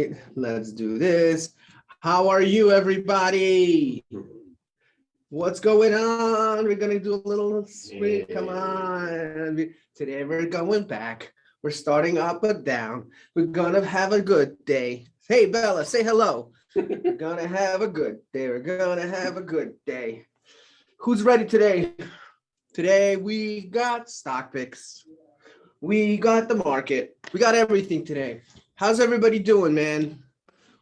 right, let's do this. How are you, everybody? What's going on? We're gonna do a little spin. Come on. Today we're going back. We're starting up and down. We're gonna have a good day. Hey, Bella, say hello. We're gonna have a good day. We're gonna have a good day. Who's ready today? Today we got stock picks. We got the market. We got everything today. How's everybody doing, man?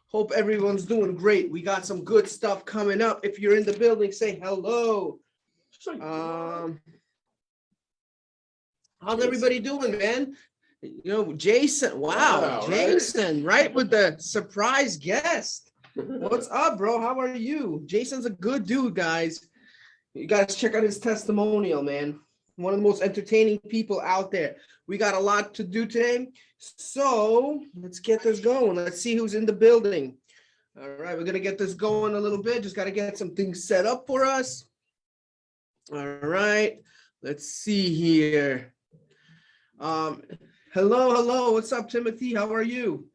Hope everyone's doing great. We got some good stuff coming up. If you're in the building, say hello. How's everybody doing, man? You know, Jason. Wow, Jason, right? With the surprise guest. What's up, bro? How are you? Jason's a good dude, guys. You guys check out his testimonial, man. One of the most entertaining people out there. We got a lot to do today. So let's get this going. Let's see who's in the building. All right, we're going to get this going a little bit. Just got to get some things set up for us. All right, let's see here. Hello. What's up, Timothy? How are you?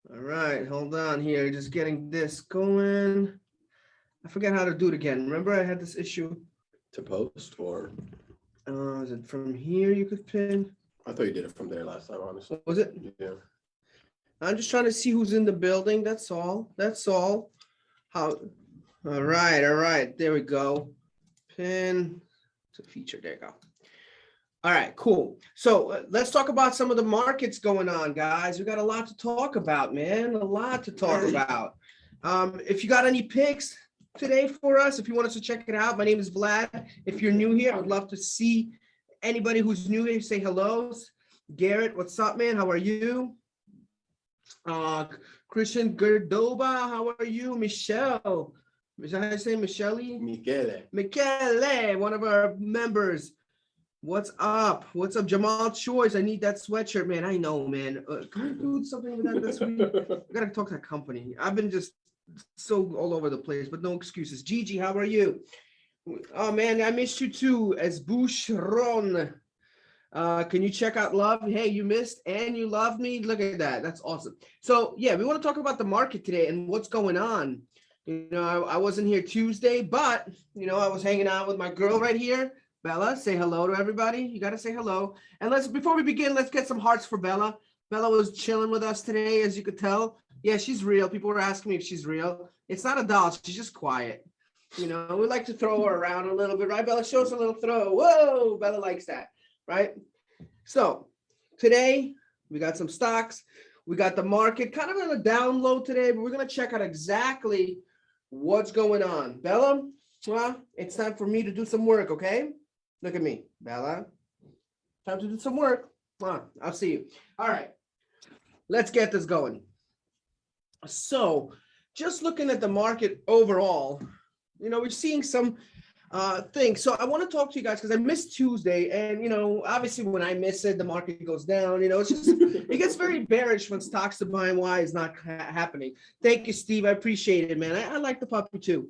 All right, hold on here. Just getting this going. I forget how to do it again. Remember I had this issue? To post or? Is it from here you could pin? I thought you did it from there last time, honestly. Was it? Yeah. I'm just trying to see who's in the building. That's all. That's all. All right. There we go. Pin to feature. There you go. All right, cool. So let's talk about some of the markets going on, guys. We got a lot to talk about, man. A lot to talk about. If you got any picks today for us, if you want us to check it out, my name is Vlad. If you're new here, I would love to see anybody who's new here say hello. Garrett, what's up, man? How are you? Christian Gerdoba, how are you? Michelle, is that how you say Michelle? Michele, one of our members. What's up? What's up, Jamal Choice? I need that sweatshirt, man. I know, man. Can we do something with that this week? I gotta talk to that company. I've been just so all over the place, but no excuses. Gigi, how are you? Oh man, I missed you too. As Boucheron. Can you check out love? Hey, you missed and you loved me. Look at that. That's awesome. So yeah, we want to talk about the market today and what's going on. You know, I wasn't here Tuesday, but you know, I was hanging out with my girl right here. Bella, say hello to everybody. You got to say hello. And before we begin, let's get some hearts for Bella. Bella was chilling with us today, as you could tell. Yeah, she's real. People were asking me if she's real. It's not a doll. She's just quiet. You know, we like to throw her around a little bit, right, Bella? Show us a little throw. Whoa, Bella likes that, right? So today we got some stocks. We got the market kind of on a down low today, but we're going to check out exactly what's going on. Bella, well, it's time for me to do some work, okay? Look at me, Bella. Time to do some work. I'll see you. All right, let's get this going. So just looking at the market overall, you know, we're seeing some things. So I want to talk to you guys because I missed Tuesday. And, you know, obviously when I miss it, the market goes down. You know, it's just, it gets very bearish when stocks to buy and why is not happening. Thank you, Steve. I appreciate it, man. I like the puppy too.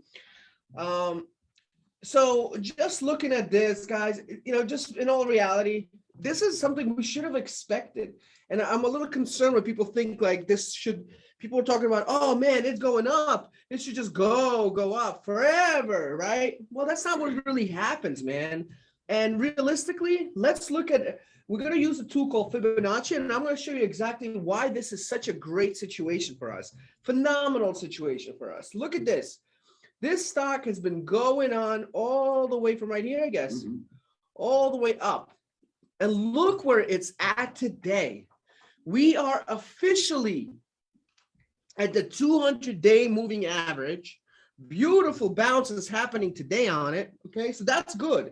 So just looking at this, guys, you know, just in all reality, this is something we should have expected. And I'm a little concerned when people think like this should, people are talking about, oh man, it's going up. It should just go up forever, right? Well, that's not what really happens, man. And realistically, let's look at, we're going to use a tool called Fibonacci, and I'm going to show you exactly why this is such a great situation for us. Phenomenal situation for us. Look at this. This stock has been going on all the way from right here, I guess, all the way up. And look where it's at today. We are officially at the 200-day moving average. Beautiful bounces happening today on it. Okay, so that's good.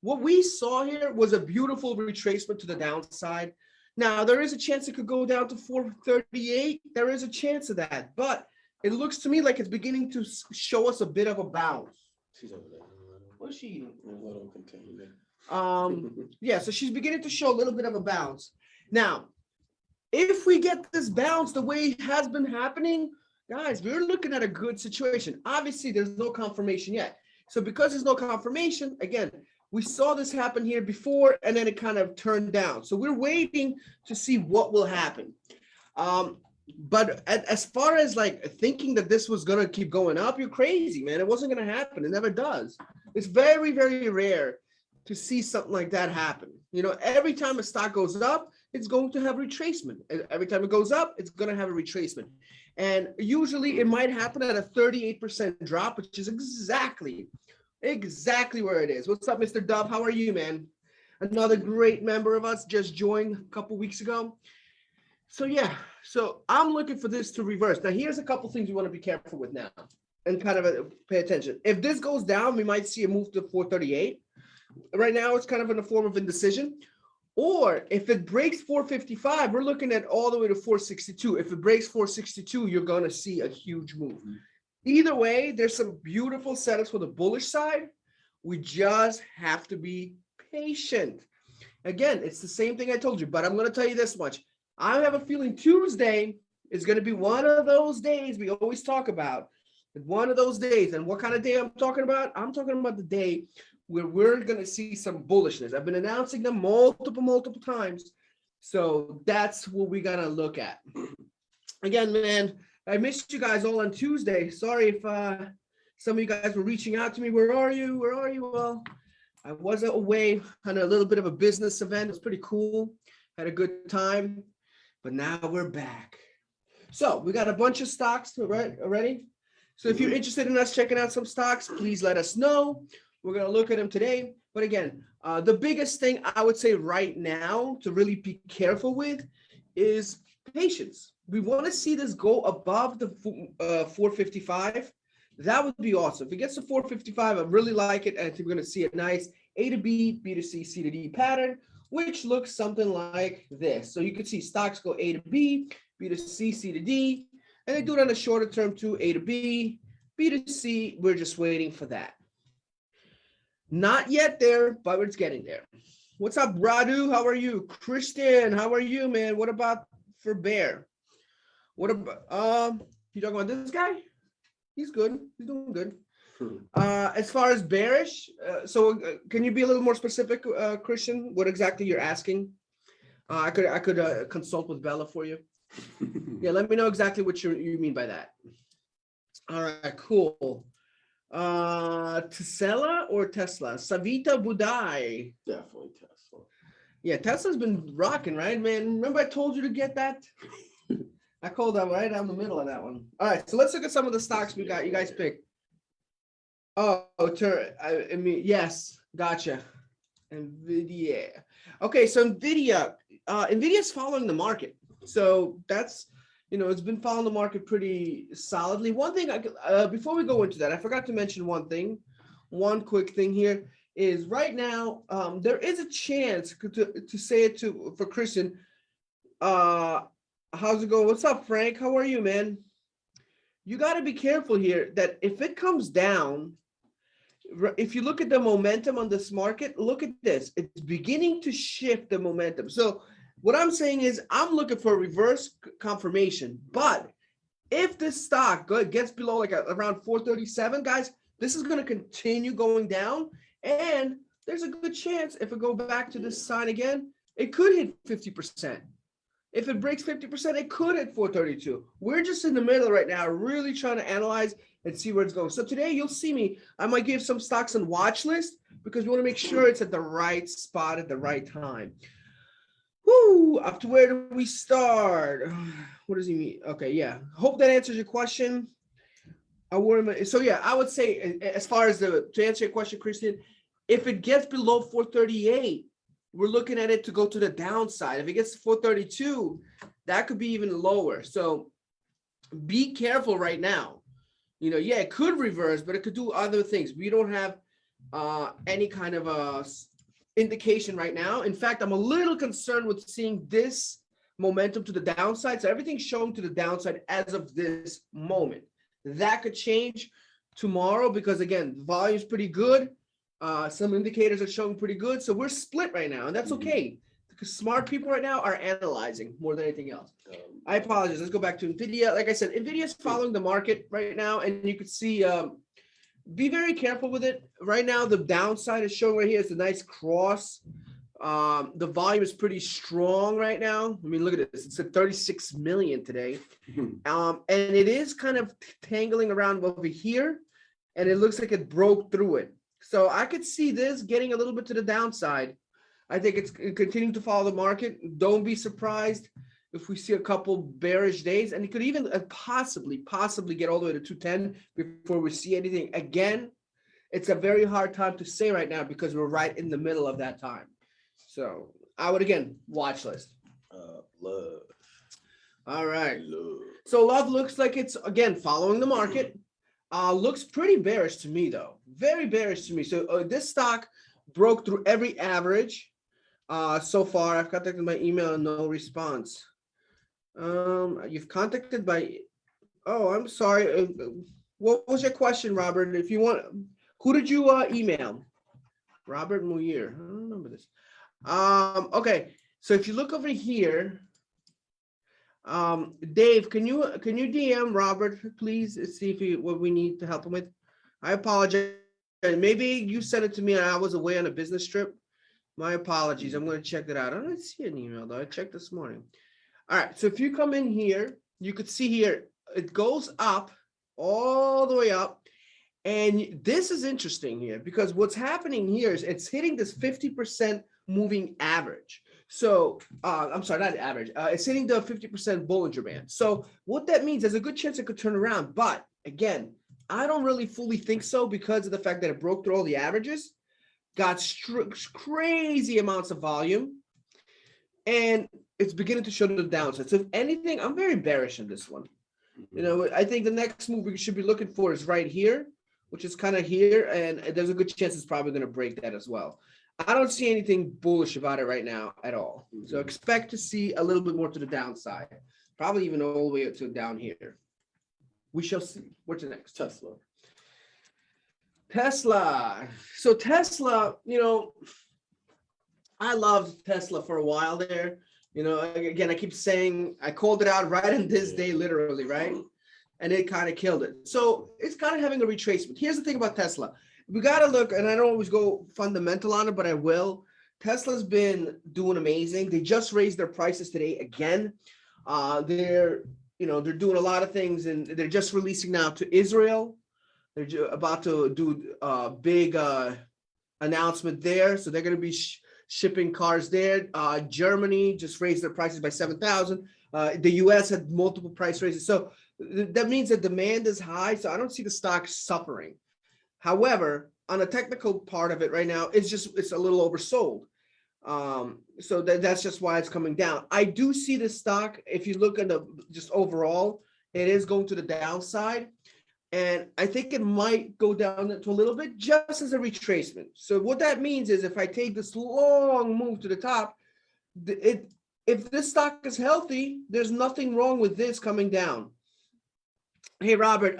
What we saw here was a beautiful retracement to the downside. Now, there is a chance it could go down to 438. There is a chance of that, but it looks to me like it's beginning to show us a bit of a bounce. She's over there. What's she eating? Let him continue. Yeah, so she's beginning to show a little bit of a bounce. Now, if we get this bounce the way it has been happening, guys, we're looking at a good situation. Obviously, there's no confirmation yet. So because there's no confirmation, again, we saw this happen here before, and then it kind of turned down. So we're waiting to see what will happen. But as far as like thinking that this was gonna keep going up, you're crazy, man. It wasn't gonna happen. It never does. It's very, very rare to see something like that happen. You know, every time a stock goes up, it's going to have retracement. Every time it goes up, it's going to have a retracement. And usually it might happen at a 38% drop, which is exactly where it is. What's up, Mr. Dove? How are you, man? Another great member of us just joined a couple weeks ago. So yeah, so I'm looking for this to reverse. Now, here's a couple things you want to be careful with now and kind of pay attention. If this goes down, we might see a move to 438. Right now, it's kind of in the form of indecision. Or if it breaks 455, we're looking at all the way to 462. If it breaks 462, you're going to see a huge move. Either way, there's some beautiful setups for the bullish side. We just have to be patient. Again, it's the same thing I told you, but I'm going to tell you this much. I have a feeling Tuesday is going to be one of those days we always talk about. One of those days. And what kind of day I'm talking about? I'm talking about the day where we're going to see some bullishness. I've been announcing them multiple times. So that's what we got to look at. Again, man, I missed you guys all on Tuesday. Sorry if some of you guys were reaching out to me. Where are you? Where are you? Well, I was away on a little bit of a business event. It was pretty cool. Had a good time. But now we're back. So we got a bunch of stocks already. So if you're interested in us checking out some stocks, please let us know. We're going to look at them today. But again, the biggest thing I would say right now to really be careful with is patience. We want to see this go above the 455. That would be awesome. If it gets to 455, I really like it. And I think we're going to see a nice A to B, B to C, C to D pattern, which looks something like this. So you can see stocks go A to B, B to C, C to D. And they do it on a shorter term too, A to B, B to C. We're just waiting for that. Not yet there, but it's getting there. What's up, Radu? How are you? Christian, how are you, man? What about for Bear? What about, you talking about this guy? He's good. He's doing good. As far as bearish, can you be a little more specific, Christian? What exactly you're asking? I could consult with Bella for you. Yeah, let me know exactly what you mean by that. All right, cool. Tesla or Tesla? Savita Budai. Definitely Tesla. Yeah, Tesla's been rocking, right, man? Remember I told you to get that? I called that right down the middle of that one. All right, so let's look at some of the stocks we got. You guys picked. Oh, I mean, yes, gotcha. NVIDIA. Okay, so NVIDIA's following the market. So that's, it's been following the market pretty solidly. One thing, before we go into that, I forgot to mention one thing. One quick thing here is right now, there is a chance to say it for Christian. How's it going? What's up, Frank? How are you, man? You got to be careful here that if it comes down, if you look at the momentum on this market, look at this. It's beginning to shift the momentum. So what I'm saying is I'm looking for a reverse confirmation. But if this stock gets below like around 437, guys, this is going to continue going down. And there's a good chance if it go back to this sign again, it could hit 50%. If it breaks 50%, it could hit 432. We're just in the middle right now, really trying to analyze and see where it's going. So today you'll see me. I might give some stocks on watch list because we want to make sure it's at the right spot at the right time. Whoo, up to where do we start? What does he mean? Okay, yeah. Hope that answers your question. So yeah, I would say as far as to answer your question, Christian, if it gets below 438, we're looking at it to go to the downside. If it gets to 432, that could be even lower. So be careful right now. Yeah, it could reverse, but it could do other things. We don't have any kind of indication right now. In fact, I'm a little concerned with seeing this momentum to the downside. So everything's showing to the downside as of this moment. That could change tomorrow because, again, the volume's pretty good. Some indicators are showing pretty good. So we're split right now, and that's okay because smart people right now are analyzing more than anything else. I apologize. Let's go back to NVIDIA. Like I said, NVIDIA is following the market right now, and you could see, be very careful with it. Right now, the downside is showing right here. It's a nice cross The volume is pretty strong right now. I mean, look at this. It's at 36 million today. And it is kind of tangling around over here, and it looks like it broke through it. So I could see this getting a little bit to the downside. I think it's continuing to follow the market. Don't be surprised if we see a couple bearish days, and it could even possibly get all the way to 210 before we see anything. Again, it's a very hard time to say right now because we're right in the middle of that time. So I would, again, watch list. Love. All right. Love. So love looks like it's, again, following the market. Looks pretty bearish to me, though. Very bearish to me. So this stock broke through every average. So far, I've contacted my email and no response. You've contacted by, oh, I'm sorry. What was your question, Robert? If you want, who did you email? Robert Muir. I don't remember this. Okay. So if you look over here, Dave, can you DM Robert, please, see if what we need to help him with? I apologize. Maybe you sent it to me and I was away on a business trip. My apologies. I'm going to check that out. I don't see an email though. I checked this morning. All right. So if you come in here, you could see here, it goes up all the way up. And this is interesting here because what's happening here is it's hitting this 50% moving average. So I'm sorry, not average. It's hitting the 50% Bollinger Band. So what that means, there's a good chance it could turn around. But again, I don't really fully think so because of the fact that it broke through all the averages, got crazy amounts of volume, and it's beginning to show the downside. So if anything, I'm very bearish in this one. You know, I think the next move we should be looking for is right here, which is kind of here, and there's a good chance it's probably going to break that as well. I don't see anything bullish about it right now at all. So expect to see a little bit more to the downside, probably even all the way to down here. We shall see. What's the next? Tesla. So Tesla, you know, I loved Tesla for a while there. You know, again, I keep saying I called it out right in this day, literally, right? And it kind of killed it. So it's kind of having a retracement. Here's the thing about Tesla. We got to look, and I don't always go fundamental on it, but I will. Tesla's been doing amazing. They just raised their prices today again. They're doing a lot of things, and they're just releasing now to Israel. They're about to do a big announcement there. So they're going to be shipping cars there. Germany just raised their prices by 7,000. The US had multiple price raises. So that means that demand is high. So I don't see the stock suffering. However, on a technical part of it right now, it's a little oversold. So that's just why it's coming down. I do see the stock, if you look at the just overall, it is going to the downside. And I think it might go down to a little bit just as a retracement. So what that means is if I take this long move to the top, if this stock is healthy, there's nothing wrong with this coming down. Hey, Robert,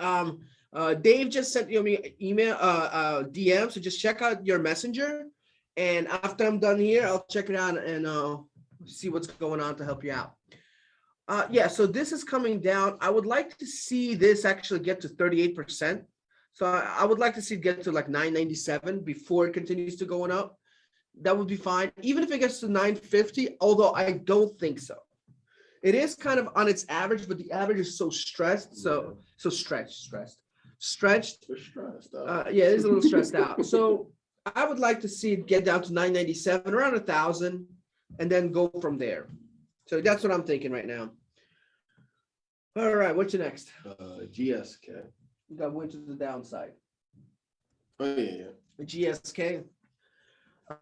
Dave just sent me an email, DM. So just check out your messenger. And after I'm done here, I'll check it out and see what's going on to help you out. Yeah, so this is coming down. I would like to see this actually get to 38%. So I would like to see it get to like 997 before it continues to going up. That would be fine. Even if it gets to 950, although I don't think so. It is kind of on its average, but the average is so stressed. So stretched. Yeah, it is a little stressed out. So I would like to see it get down to 997, around 1,000, and then go from there. So that's what I'm thinking right now. All right, what's your next? GSK. You got went to the downside. Oh yeah. GSK.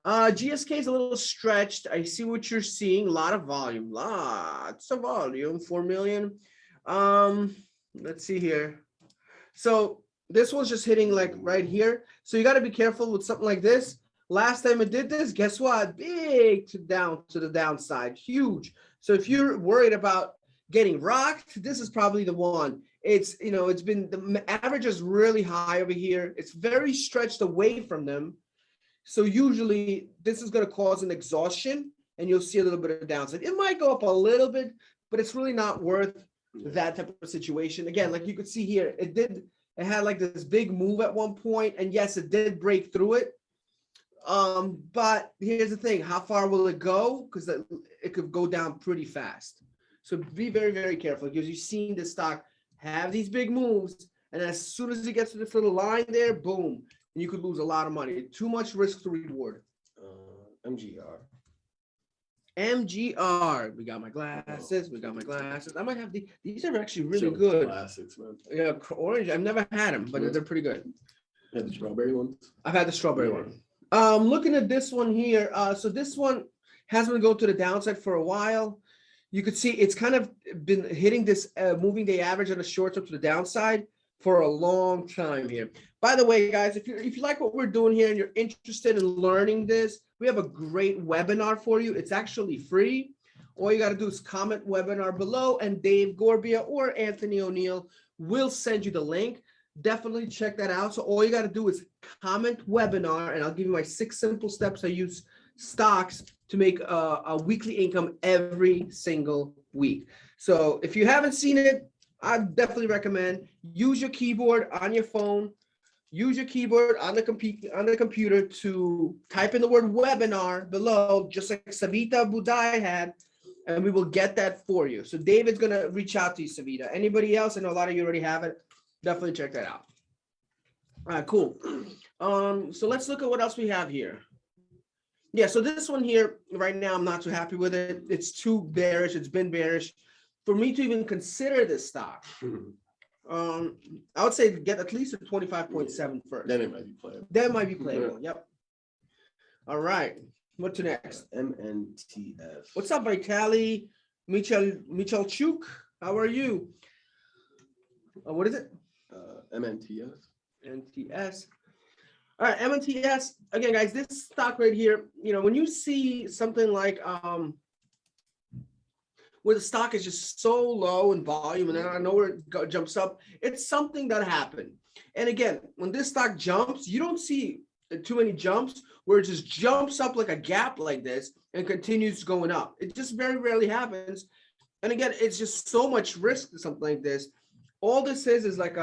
GSK is a little stretched. I see what you're seeing. A lot of volume. Lots of volume. 4 million. Let's see here. So this one's just hitting like right here. So you got to be careful with something like this. Last time it did this, guess what? Big to the downside. Huge. So if you're worried about getting rocked, this is probably the one. It's been, the average is really high over here. It's very stretched away from them. So usually this is going to cause an exhaustion and you'll see a little bit of downside. It might go up a little bit, but it's really not worth that type of situation. Again, like you could see here, it had like this big move at one point, and yes, it did break through it. But here's the thing, how far will it go? Because it could go down pretty fast. So be very, very careful because you've seen the stock have these big moves. And as soon as it gets to this little line there, boom, and you could lose a lot of money. Too much risk to reward. MGR. MGR. We got my glasses. We got my glasses. I might have these are actually really Show good. Classics, man. Yeah, orange. I've never had them, but they're pretty good. You had the strawberry ones? I've had the strawberry Yeah. one. Looking at this one here. So this one has been going to the downside for a while. You could see it's kind of been hitting this moving day average on the shorts up to the downside for a long time here. By the way, guys, if you like what we're doing here and you're interested in learning this, we have a great webinar for you. It's actually free. All you got to do is comment webinar below, and Dave Gorbia or Anthony O'Neill will send you the link. Definitely check that out. So all you got to do is comment webinar, and I'll give you my 6 simple steps I use stocks to make a weekly income every single week. So if you haven't seen it, I definitely recommend use your keyboard on your phone, use your keyboard on the computer to type in the word webinar below, just like Savita Budai had, and we will get that for you. So David's going to reach out to you, Savita. Anybody else? I know a lot of you already have it. Definitely check that out. All right, cool. So let's look at what else we have here. Yeah, so this one here, right now, I'm not too happy with it. It's too bearish. It's been bearish. For me to even consider this stock, I would say get at least a 25.7 first. Then it might be playable. That might be playable. Yep. All right. What to next? MNTF. What's up, Vitali? Michalchuk? How are you? What is it? MNTF. NTS. All right, MNTS. Again, guys, this stock right here, when you see something like where the stock is just so low in volume and then I know where it jumps up, it's something that happened. And again, when this stock jumps, you don't see too many jumps where it just jumps up like a gap like this and continues going up. It just very rarely happens. And again, it's just so much risk to something like this. All this is like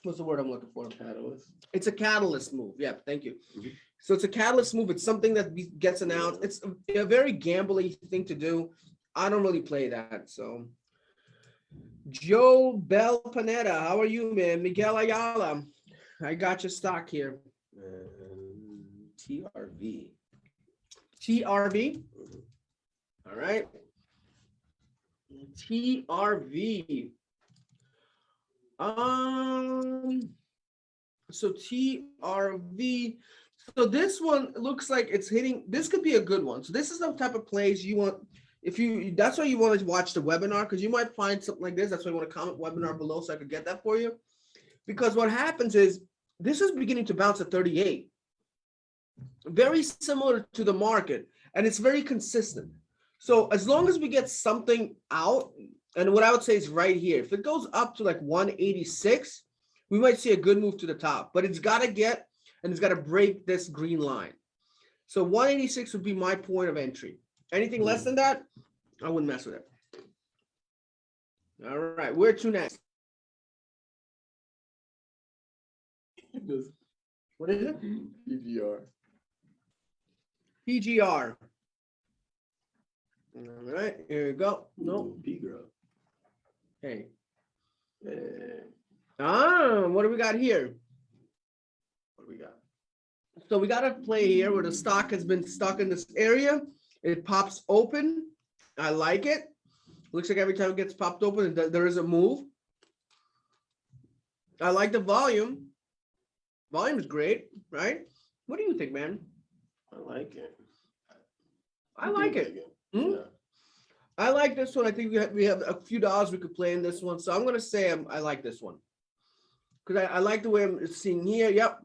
what's the word I'm looking for? Catalyst. It's a catalyst move. Yeah, thank you. Mm-hmm. So it's a catalyst move. It's something that gets announced. It's a very gambling thing to do. I don't really play that. So Joe Bell Panetta, how are you, man? Miguel Ayala, I got your stock here. TRV. TRV. All right. TRV. So TRV. So this one looks like it's hitting. This could be a good one. So this is the type of plays you want. That's why you want to watch the webinar, because you might find something like this. That's why you want to comment webinar below so I could get that for you. Because what happens is this is beginning to bounce at 38. Very similar to the market, and it's very consistent. So as long as we get something out, and what I would say is right here, if it goes up to like 186, we might see a good move to the top, but it's got to get, and it's got to break this green line. So 186 would be my point of entry. Anything less than that, I wouldn't mess with it. All right, where to next? What is it? PGR. PGR. All right, here we go. No. P-Girl. Hey. Hey. What do we got here? What do we got? So we got a play here where the stock has been stuck in this area. It pops open. I like it. Looks like every time it gets popped open, there is a move. I like the volume. Volume is great, right? What do you think, man? I like it. I like it. Yeah. I like this one. I think we have a few dollars we could play in this one. So I'm going to say I like this one. Because I like the way I'm seeing here. Yep.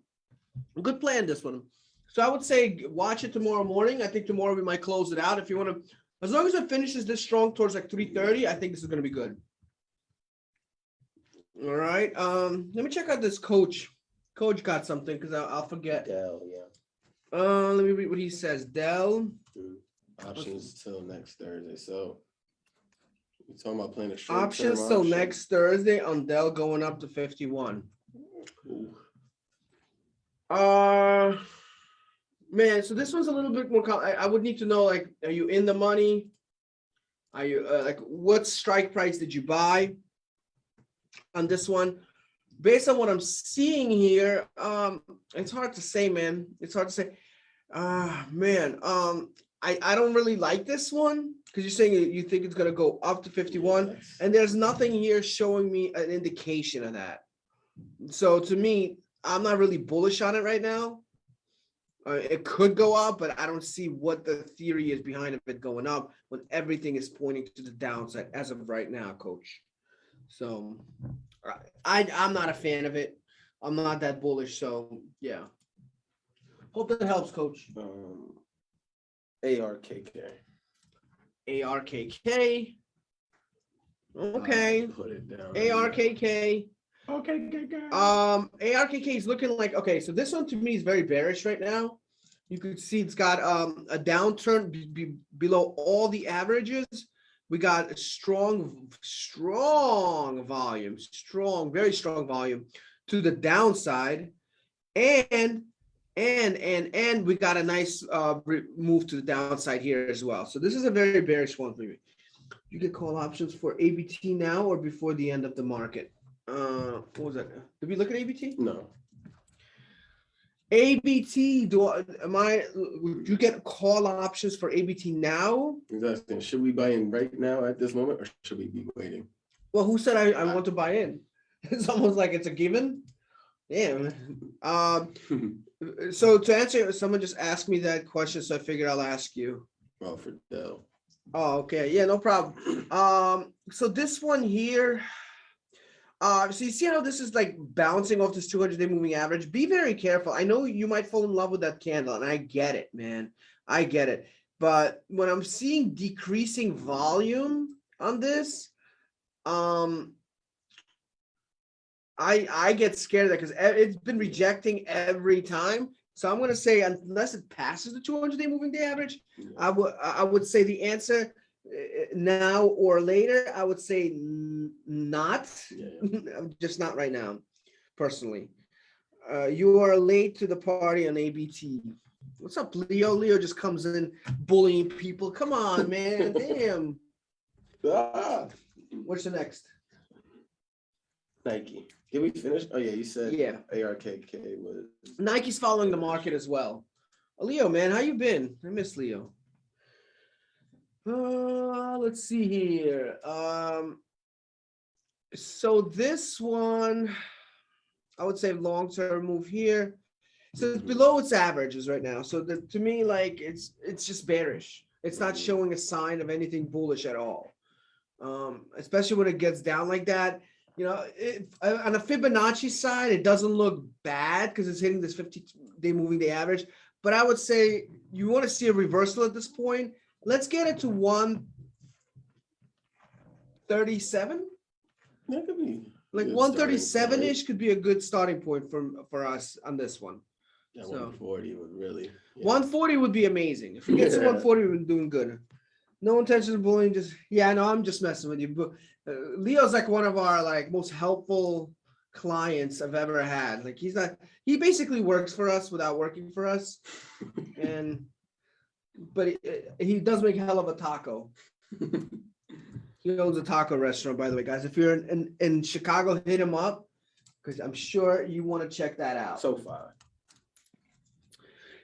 Good play in this one. So I would say watch it tomorrow morning. I think tomorrow we might close it out. If you want to, as long as it finishes this strong towards like 330, I think this is going to be good. All right. Let me check out this coach. Coach got something because I'll forget. Dell, yeah. Let me read what he says. Dell. Options till next Thursday. So you're talking about playing a short Options till next Thursday on Dell going up to 51. Ooh. Man, so this one's a little bit more. I would need to know, like, are you in the money? Are you like, what strike price did you buy on this one? Based on what I'm seeing here, it's hard to say, man. It's hard to say. Man, I don't really like this one because you're saying you think it's gonna go up to 51, Yes. and there's nothing here showing me an indication of that. So to me, I'm not really bullish on it right now. It could go up, but I don't see what the theory is behind it going up when everything is pointing to the downside as of right now, Coach. So I'm not a fan of it. I'm not that bullish. So yeah. Hope that helps, Coach. ARKK. ARKK. Okay. Put it down. ARKK. Okay. ARKK is looking like, okay, so this one to me is very bearish right now. You could see it's got a downturn below all the averages. We got a strong volume, very strong volume to the downside. And we got a nice move to the downside here as well. So this is a very bearish one for me. You get call options for ABT now or before the end of the market. What was that? Did we look at ABT? No. ABT, would you get call options for ABT now? Exactly. Should we buy in right now at this moment, or should we be waiting? Well, who said I want to buy in? It's almost like it's a given. Damn. So to answer, someone just asked me that question, so I figured I'll ask you. Well, for Dell. Oh, okay. Yeah, no problem. So this one here, so you see how this is like bouncing off this 200-day moving average? Be very careful. I know you might fall in love with that candle, and I get it, man. I get it. But when I'm seeing decreasing volume on this, I get scared of that because it's been rejecting every time. So I'm going to say, unless it passes the 200-day moving day average, I would say the answer now or later, I would say not. Just not right now, personally. You are late to the party on ABT. What's up, Leo? Leo just comes in bullying people. Come on, man. Damn. What's the next? Nike. Did we finish? Oh yeah, you said yeah. ARKK was. Nike's following the market as well. Leo, man, how you been? I miss Leo. Let's see here. So this one, I would say long-term move here. So it's below its averages right now. So to me, like it's just bearish. It's not showing a sign of anything bullish at all. Especially when it gets down like that. You know, on a Fibonacci side, it doesn't look bad because it's hitting this 50-day moving day average. But I would say you want to see a reversal at this point. Let's get it to 137. That could be like 137-ish could be a good starting point for us on this one. Yeah, so 140 would really. Yeah. 140 would be amazing. If we get to 140, we're doing good. No intention of bullying. Just I know I'm just messing with you. But Leo's like one of our like most helpful clients I've ever had. Like he basically works for us without working for us, but he does make a hell of a taco. He owns a taco restaurant, by the way, guys. If you're in Chicago, hit him up because I'm sure you want to check that out.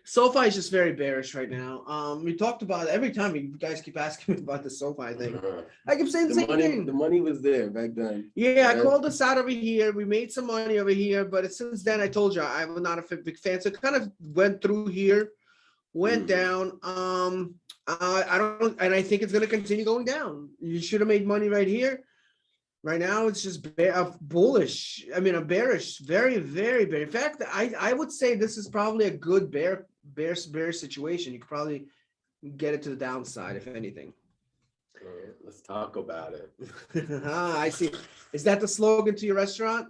SoFi is just very bearish right now. We talked about it every time. You guys keep asking me about the SoFi thing. I keep saying the same thing. The money was there back then. Yeah, I called us out over here. We made some money over here, but since then, I told you I'm not a big fan. So it kind of went through here, went down. I don't, and I think it's going to continue going down. You should have made money right here. Right now, it's just bullish. I mean, a bearish, very, very bearish. In fact, I would say this is probably a good bear situation. You could probably get it to the downside, if anything. Let's talk about it. I see. Is that the slogan to your restaurant?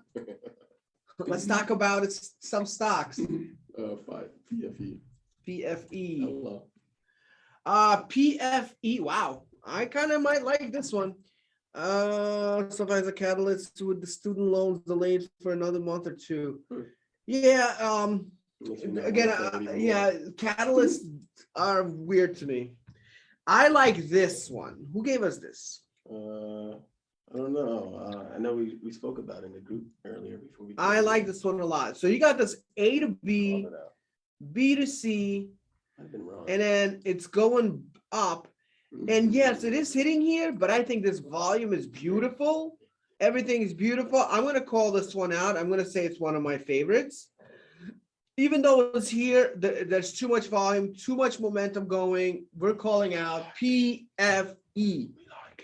Let's talk about it. Some stocks. PFE. PFE. Hello. PFE. Wow. I kind of might like this one. Sometimes a catalyst with the student loans delayed for another month or two. Yeah. Again, yeah, catalysts are weird to me. I like this one. Who gave us this? I don't know. I know we spoke about it in the group earlier before we. I like this one a lot. So you got this A to B, B to C, I've been wrong. and then it's going up. And yes, it is hitting here, but I think this volume is beautiful. Everything is beautiful. I'm going to call this one out. I'm going to say it's one of my favorites. Even though it's here, there's too much volume, too much momentum going. We're calling out PFE, the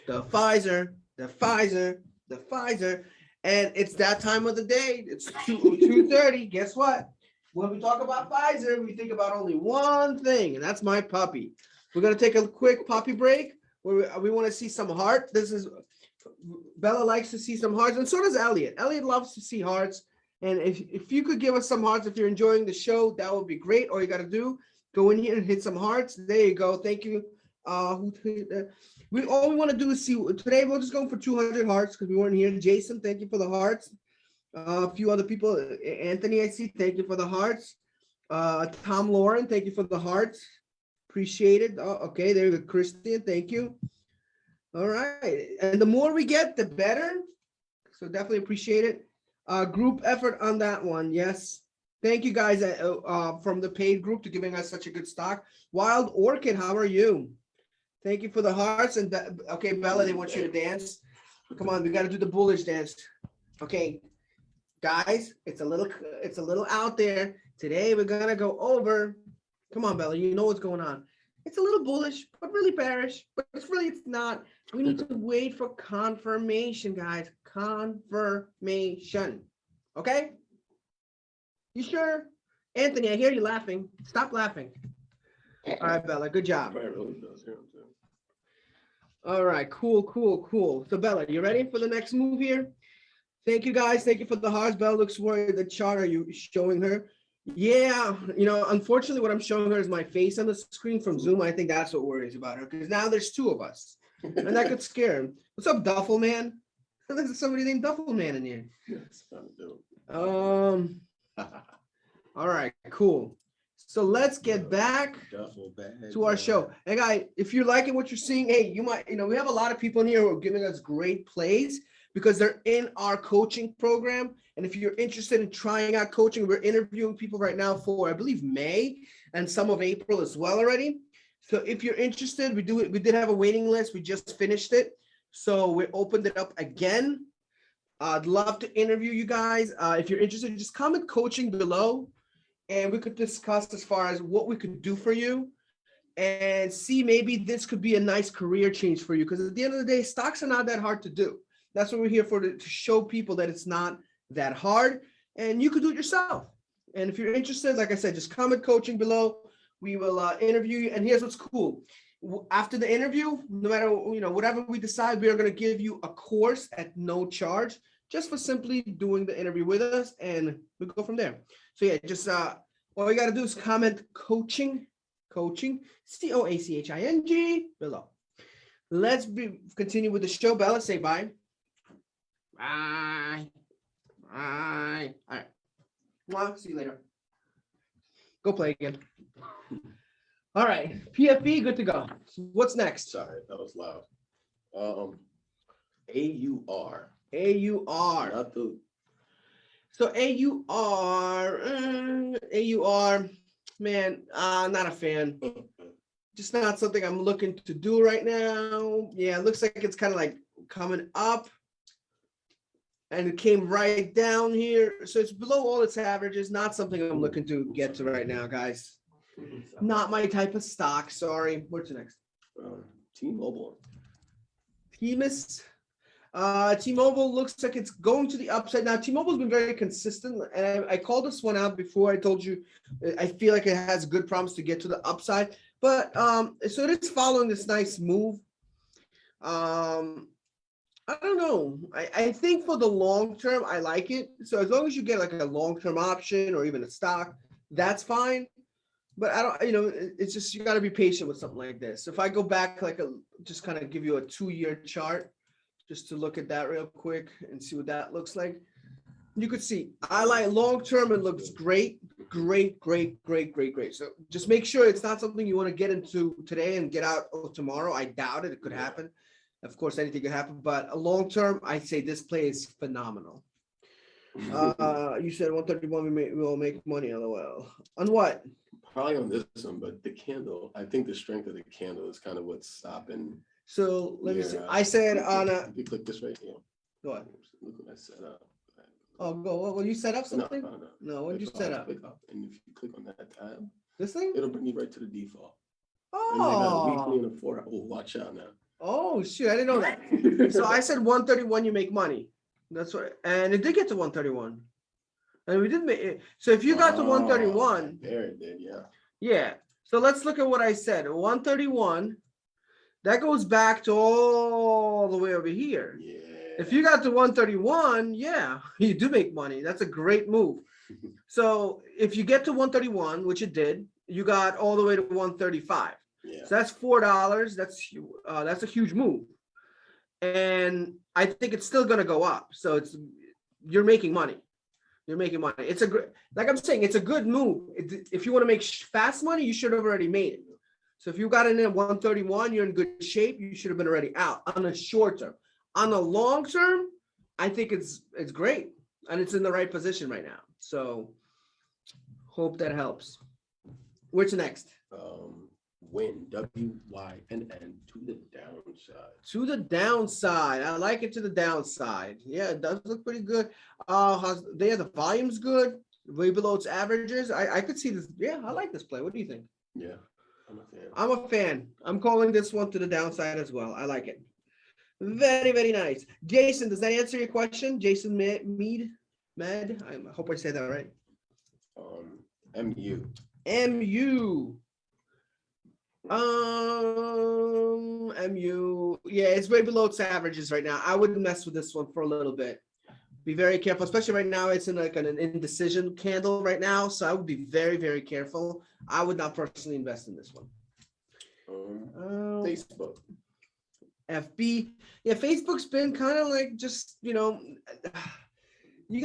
Pfizer, the Pfizer, the Pfizer. And it's that time of the day. It's 2:30. Guess what? When we talk about Pfizer, we think about only one thing, and that's my puppy. We're going to take a quick puppy break where we want to see some heart. Bella likes to see some hearts, and so does Elliot. Elliot loves to see hearts. And if you could give us some hearts, if you're enjoying the show, that would be great. All you got to do, go in here and hit some hearts. There you go. Thank you. All we want to do is see. Today we're just going for 200 hearts because we weren't here. Jason, thank you for the hearts. A few other people. Anthony, I see. Thank you for the hearts. Tom Lauren, thank you for the hearts. Appreciate it. Okay, there you go. Christian, thank you. All right. And the more we get, the better. So definitely appreciate it. Group effort on that one. Yes. Thank you guys from the paid group to giving us such a good stock. Wild Orchid, how are you? Thank you for the hearts. And okay, Bella, they want you to dance. Come on, we got to do the bullish dance. Okay, guys, it's a little out there. Today we're gonna go over. Come on, Bella, you know what's going on. It's a little bullish, but really bearish. But it's not. We need to wait for confirmation, guys. Confirmation. Okay? You sure? Anthony, I hear you laughing. Stop laughing. All right, Bella, good job. All right, cool. So, Bella, you ready for the next move here? Thank you, guys. Thank you for the hearts. Bella looks worried. The chart, are you showing her? Yeah, unfortunately, what I'm showing her is my face on the screen from Zoom. I think that's what worries about her because now there's two of us, and that could scare him. What's up, Duffel Man? There's somebody named Duffel Man in here. All right, cool. So let's get back to our show. Hey, guys, if you're liking what you're seeing, hey, you might, we have a lot of people in here who are giving us great plays because they're in our coaching program. And if you're interested in trying out coaching, we're interviewing people right now for, I believe, May and some of April as well already. So if you're interested, we did have a waiting list. We just finished it. So we opened it up again. I'd love to interview you guys. If you're interested, just comment coaching below and we could discuss as far as what we could do for you and see maybe this could be a nice career change for you. Because at the end of the day, stocks are not that hard to do. That's what we're here for, to show people that it's not that hard and you could do it yourself. And if you're interested, like I said, just comment coaching below. We will interview you. And here's what's cool. After the interview, no matter, whatever we decide, we are going to give you a course at no charge just for simply doing the interview with us. And we'll go from there. So yeah, just all you got to do is comment coaching, coaching, COACHING below. Let's continue with the show. Bella, say bye. Bye. Bye. All right. Well, see you later. Go play again. All right. PFE, good to go. What's next? Sorry, that was loud. AUR. AUR. Not the. So AUR, man, not a fan. Just not something I'm looking to do right now. Yeah, it looks like it's kind of like coming up. And it came right down here. So it's below all its averages. Not something I'm looking to get to right now, guys. Not my type of stock. Sorry. What's next? T-Mobile. T-Mobile looks like it's going to the upside. Now, T-Mobile's been very consistent. And I called this one out before. I told you I feel like it has good promise to get to the upside. But so it is following this nice move. I don't know. I think for the long term, I like it. So as long as you get like a long-term option or even a stock, that's fine. But I don't, it's just, you got to be patient with something like this. If I go back, just kind of give you a 2-year chart, just to look at that real quick and see what that looks like. You could see, I like long-term, it looks great. great, great, great, great, great. So just make sure it's not something you want to get into today and get out tomorrow. I doubt it. It could happen. Of course, anything could happen, but long term, I'd say this play is phenomenal. You said 131 we will make money, LOL. On what? Probably on this one, but the candle, I think the strength of the candle is kind of what's stopping. So let me see. I said on a. If you click this right here. Go ahead. Look what I set up. Oh, go. Well, you set up something? No, what did you set up? Click up, and if you click on that tab, this thing? it'll bring you right to the default. Oh. And they got a weekly and a 4. Oh, watch out now. Oh, shoot. I didn't know that. So I said 131, you make money. That's right. And it did get to 131. And we did make it. So if you got to 131. There it did, yeah. Yeah. So let's look at what I said. 131. That goes back to all the way over here. Yeah. If you got to 131, yeah, you do make money. That's a great move. So if you get to 131, which it did, you got all the way to 135. Yeah. So that's $4. That's a huge move. And I think it's still going to go up. So you're making money. You're making money. It's a great, like I'm saying, it's a good move. If you want to make fast money, you should have already made it. So if you got in at 131, you're in good shape. You should have been already out on a short term. On the long term, I think it's great, and it's in the right position right now. So hope that helps. Where's next? Win, WYNN, to the downside. To the downside. I like it to the downside. Yeah, it does look pretty good. The volume's good, way below its averages. I could see this. Yeah, I like this play. What do you think? Yeah, I'm a fan. I'm a fan. I'm calling this one to the downside as well. I like it. Very, very nice. Jason, does that answer your question? Jason Med? I hope I said that right. MU. MU. Yeah, it's way below its averages right now. I wouldn't mess with this one for a little bit. Be very careful, especially right now. It's in like an indecision candle right now. So I would be very, very careful. I would not personally invest in this one. Facebook. FB. Yeah, Facebook's been kind of like just, you got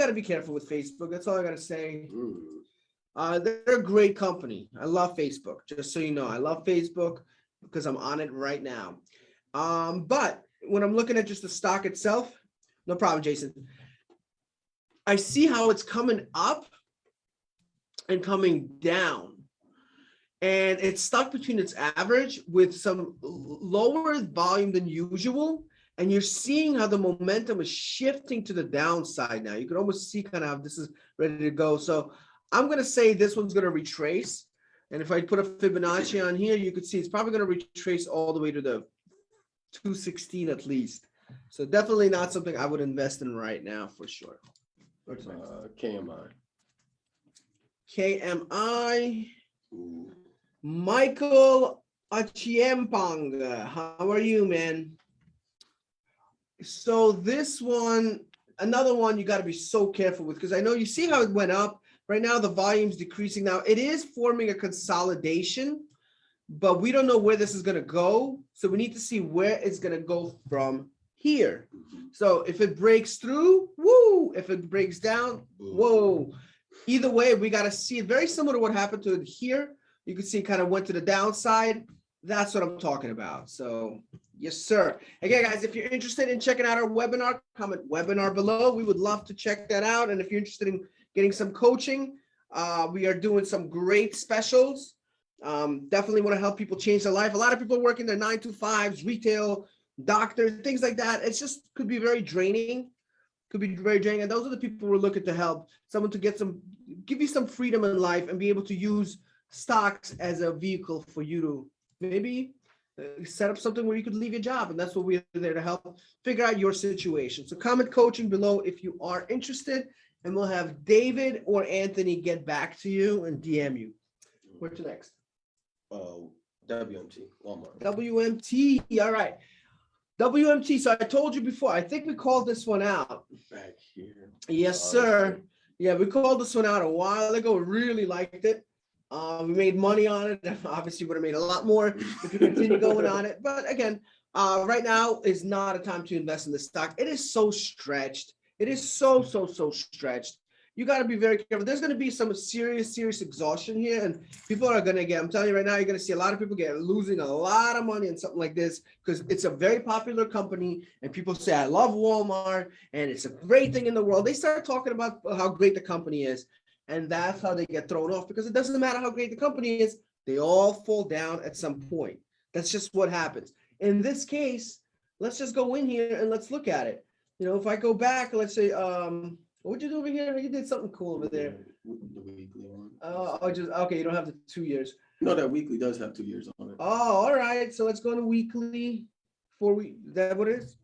to be careful with Facebook. That's all I got to say. They're a great company. I love Facebook, just so you know. I love Facebook because I'm on it right now. But when I'm looking at just the stock itself, no problem, Jason. I see how it's coming up and coming down. And it's stuck between its average with some lower volume than usual. And you're seeing how the momentum is shifting to the downside now. You can almost see kind of how this is ready to go. So I'm going to say this one's going to retrace. And if I put a Fibonacci on here, you could see it's probably going to retrace all the way to the 216 at least. So definitely not something I would invest in right now for sure. KMI. KMI. Michael Achiempang. How are you, man? So this one, another one you got to be so careful with, because I know you see how it went up. Right now, the volume's decreasing. Now, it is forming a consolidation, but we don't know where this is going to go. So we need to see where it's going to go from here. So if it breaks through, woo. If it breaks down, whoa. Either way, we got to see it. Very similar to what happened to it here. You can see it kind of went to the downside. That's what I'm talking about. So yes, sir. Again, guys, if you're interested in checking out our webinar, comment webinar below. We would love to check that out. And if you're interested in getting some coaching, we are doing some great specials. Definitely want to help people change their life. A lot of people are working their 9-to-5s, retail, doctors, things like that. It's just could be very draining. Could be very draining. And those are the people we're looking to help. Someone to give you some freedom in life and be able to use stocks as a vehicle for you to maybe set up something where you could leave your job. And that's what we're there to help figure out your situation. So comment coaching below if you are interested, and we'll have David or Anthony get back to you and DM you. Where to next? WMT, Walmart. WMT. All right. WMT. So I told you before, I think we called this one out. Back here. Yes, sir. Yeah, we called this one out a while ago. We really liked it. We made money on it. Obviously, would have made a lot more if we continue going on it. But again, right now is not a time to invest in this stock. It is so stretched. It is so stretched. you got to be very careful. There's going to be some serious exhaustion here, and people are going to get, I'm telling you right now, you're going to see a lot of people losing a lot of money in something like this because it's a very popular company, and people say, I love Walmart, and it's a great thing in the world. They start talking about how great the company is, and that's how they get thrown off because it doesn't matter how great the company is. They all fall down at some point. That's just what happens. In this case, let's just go in here and let's look at it. You know, if I go back, let's say, what'd you do over here? You did something cool over there. The weekly one. Okay, you don't have the 2 years. No, that weekly does have 2 years on it. Oh, all right. So let's go to weekly. Is that what it is?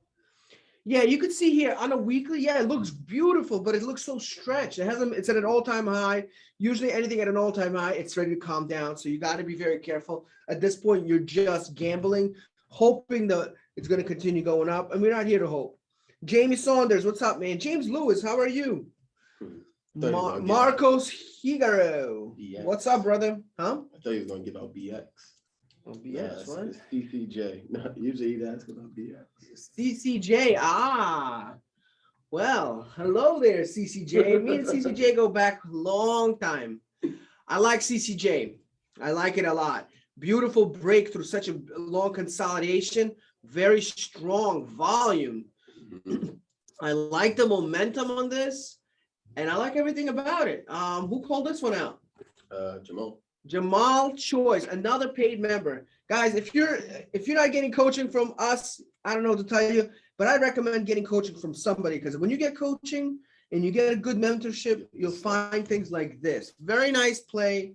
Yeah, you can see here on a weekly, yeah, it looks beautiful, but it looks so stretched. It's at an all-time high. Usually anything at an all-time high, it's ready to calm down. So you got to be very careful. At this point, you're just gambling, hoping that it's going to continue going up. And we're not here to hope. Jamie Saunders, what's up, man? James Lewis, how are you? Marcos Higaro. BX. What's up, brother? Huh? I thought he was going to give out BX. Oh, BX, what? It's CCJ. No, usually he'd ask about BX. CCJ, well, hello there, CCJ. Me and CCJ go back a long time. I like CCJ. I like it a lot. Beautiful breakthrough, such a long consolidation, very strong volume. I like the momentum on this, and I like everything about it. Who called this one out? Jamal Choice, another paid member. Guys, if you're not getting coaching from us, I don't know what to tell you, but I recommend getting coaching from somebody because when you get coaching and you get a good mentorship, you'll find things like this. Very nice play.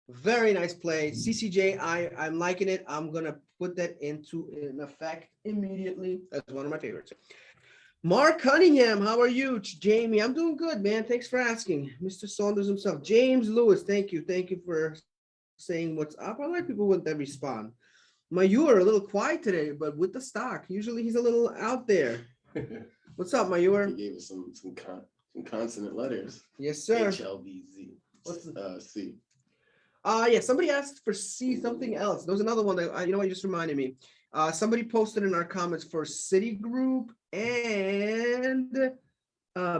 Very nice play. CCJ, I'm liking it. I'm going to put that into an effect immediately. That's one of my favorites. Mark Cunningham, how are you? Jamie, I'm doing good, man. Thanks for asking. Mr. Saunders himself. James Lewis, thank you. Thank you for saying what's up. I like people that respond. Mayur, a little quiet today, but with the stock. Usually he's a little out there. What's up, Mayur? He gave us some consonant letters. Yes, sir. HLBZ. What's C? Yeah, somebody asked for C something else. There was another one that, you know what, you just reminded me. Somebody posted in our comments for Citigroup and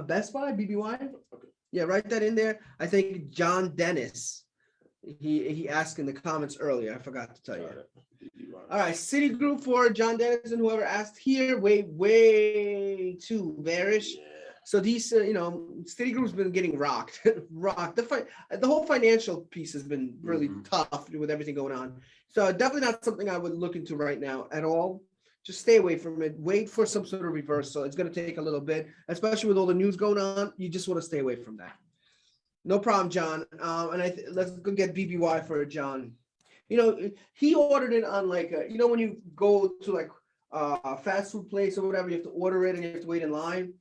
Best Buy, BBY. Okay. Yeah, write that in there. I think John Dennis. He asked in the comments earlier. I forgot to tell you. All right, Citigroup for John Dennis and whoever asked here. Way too bearish. Yeah. So these, Citigroup's been getting rocked. The whole financial piece has been really tough with everything going on. So definitely not something I would look into right now at all. Just stay away from it. Wait for some sort of reversal. It's going to take a little bit, especially with all the news going on. You just want to stay away from that. No problem, John. And let's go get BBY for John. He ordered it on when you go to a fast food place or whatever, you have to order it and you have to wait in line.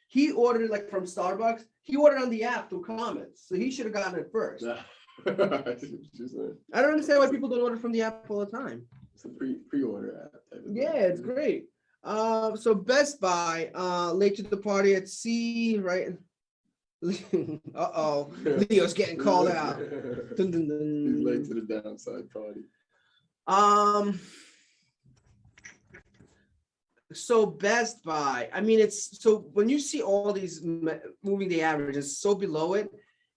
He ordered it from Starbucks. He ordered on the app through comments. So he should have gotten it first. I don't understand why people don't order from the app all the time. It's a pre-order app. Yeah, it's great. So Best Buy, late to the party at C, right? Uh-oh. Leo's getting called out. Dun, dun, dun. He's late to the downside party. So Best Buy, when you see all these moving the average, it's so below it,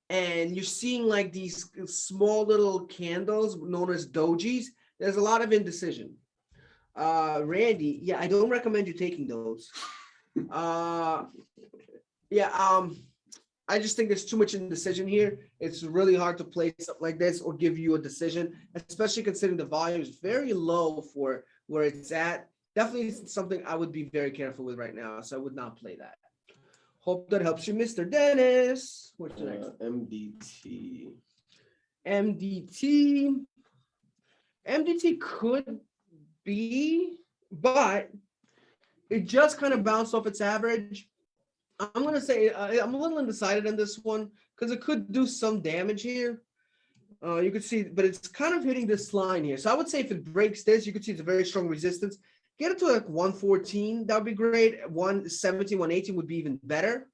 and you're seeing these small little candles known as dojis, there's a lot of indecision. Randy, yeah, I don't recommend you taking those. I just think there's too much indecision here. It's really hard to play something like this or give you a decision, especially considering the volume is very low for where it's at. Definitely something I would be very careful with right now. So I would not play that. Hope that helps you, Mr. Dennis. What's next? MDT. MDT could be, but it just kind of bounced off its average. I'm going to say I'm a little undecided on this one because it could do some damage here. You could see, but it's kind of hitting this line here. So I would say if it breaks this, you could see it's a very strong resistance. Get it to 114. That would be great. 117, 118 would be even better.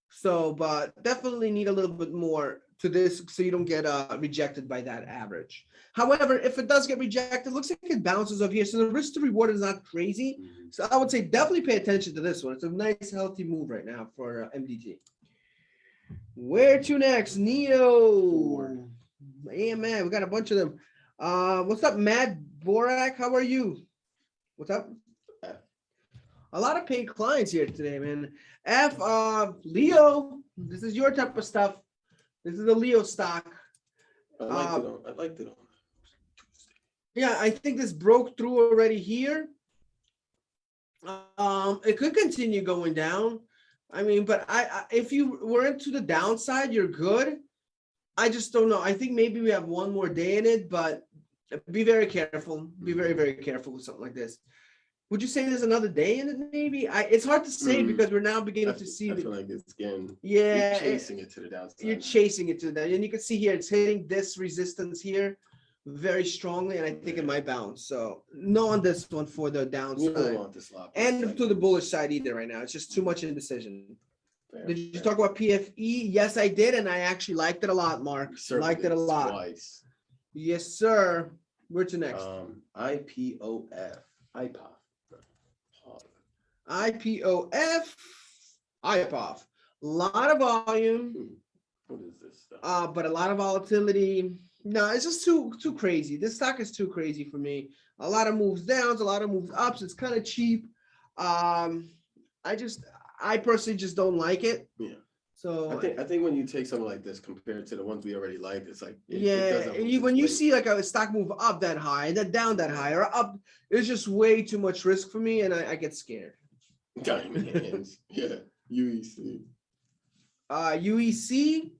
So, but definitely need a little bit more to this so you don't get rejected by that average. However, if it does get rejected, it looks like it bounces over here. So the risk to reward is not crazy. So I would say definitely pay attention to this one. It's a nice, healthy move right now for MDT. Where to next? Neo. Ford. Yeah, man, we got a bunch of them. What's up, Matt Borak? How are you? What's up? F. A lot of paid clients here today, man. Leo, this is your type of stuff. This is the Leo stock. I liked it on. Yeah, I think this broke through already here. It could continue going down. I mean, but if you were into the downside, you're good. I just don't know. I think maybe we have one more day in it, but be very careful. Be very, very careful with something like this. Would you say there's another day in it? Maybe it's hard to say because we're now beginning to see. I feel like it's again. Yeah, you're chasing it to the downside. You're chasing it to that, and you can see here it's hitting this resistance here very strongly, and I think it might bounce. So no on this one for the downside. You don't want this lot. And to the bullish side either right now. It's just too much indecision. Fair, did you talk about PFE? Yes, I did, and I actually liked it a lot, Mark. Liked it a lot. Twice. Yes, sir. Where to next? IPOF. IPOF. IPOF. IPOF. A lot of volume. What is this stuff? But a lot of volatility. No, it's just too crazy. This stock is too crazy for me. A lot of moves downs, a lot of moves ups. It's kind of cheap. I personally just don't like it. Yeah. So I think when you take something like this compared to the ones we already like, it's like when you see like a stock move up that high and then down that high or up, it's just way too much risk for me, and I get scared. Diamond hands. Yeah. UEC. UEC.